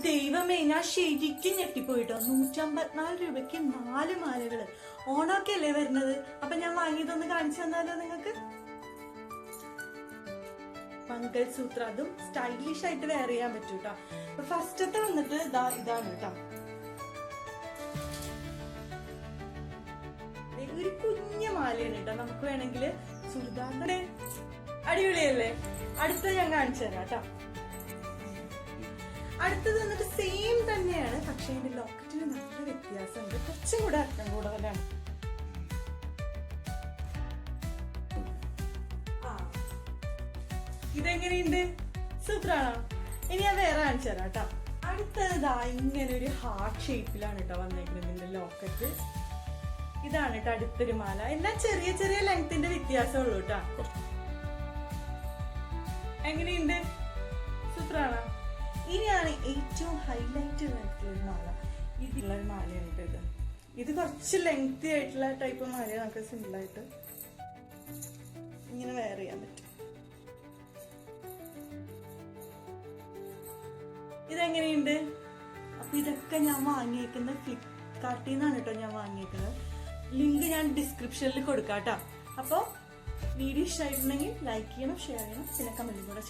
ദൈവമേ, ഞാൻ ശരിക്കും ഞെട്ടിപ്പോയിട്ടോ. 154 രൂപയ്ക്ക് 4 മാലകള്. ഓണമൊക്കെ അല്ലേ വരുന്നത്, അപ്പൊ ഞാൻ വാങ്ങിയതൊന്ന് കാണിച്ചു തന്നാലോ നിങ്ങൾക്ക്. മംഗൾസൂത്ര, അതും സ്റ്റൈലിഷ് ആയിട്ട് വെയർ ചെയ്യാൻ പറ്റൂ കേട്ടോ. അപ്പൊ ഫസ്റ്റത്തെ വന്നിട്ട് ഇതാണ് കേട്ടോ. ഒരു കുഞ്ഞ മാലയാണ് കേട്ടോ. നമുക്ക് വേണമെങ്കിൽ ചുരിദാറിന്റെ അടിപൊളിയല്ലേ. അടുത്തത് ഞാൻ കാണിച്ചു തരാം കേട്ടോ. അടുത്തത് വന്നിട്ട് സെയിം തന്നെയാണ്, പക്ഷെ അതിന്റെ ലോക്കറ്റിന് നല്ല വ്യത്യാസമുണ്ട്. കുറച്ചും കൂടെ അർത്ഥം കൂടുതലാണ്. ഇതെങ്ങനെയുണ്ട്? സൂപ്പറാണോ? ഇനി ഞാൻ വേറെ കാണിച്ചു തരാം കേട്ടോ. അടുത്തത് ഇങ്ങനെ ഒരു ഹാർട്ട് ഷേപ്പിലാണ് കേട്ടോ വന്നേക്കുന്നത് ഇതിന്റെ ലോക്കറ്റ്. ഇതാണ് കേട്ടോ അടുത്തൊരു മാല. എല്ലാം ചെറിയ ചെറിയ ലെങ്ത്തിന്റെ വ്യത്യാസമുള്ളൂ കേട്ടോ. എങ്ങനെയുണ്ട്? സൂപ്പറാണോ? ഇനിയാണ് ഏറ്റവും ഹൈലൈറ്റ് ആയിട്ടുള്ള മാല. ഇതിലുള്ള ഒരു മാലയാണ് കേട്ടോ. ഇത് കുറച്ച് ലെങ്തി ആയിട്ടുള്ള ടൈപ്പ് മാല. നമുക്ക് സിമ്പിൾ ആയിട്ട് ഇങ്ങനെ വെയർ ചെയ്യാൻ പറ്റും. ഇതെങ്ങനെയുണ്ട്? അപ്പൊ ഇതൊക്കെ ഞാൻ വാങ്ങിയേക്കുന്നത് ഫ്ലിപ്കാർട്ടിൽ നിന്നാണ് കേട്ടോ ഞാൻ വാങ്ങിയേക്കുന്നത്. ലിങ്ക് ഞാൻ ഡിസ്ക്രിപ്ഷനിൽ കൊടുക്കാം കേട്ടോ. അപ്പോൾ വീഡിയോ ഇഷ്ടമായിട്ടുണ്ടെങ്കിൽ ലൈക്ക് ചെയ്യണം, ഷെയർ ചെയ്യണം, പിന്നെ കമന്റ് കൂടെ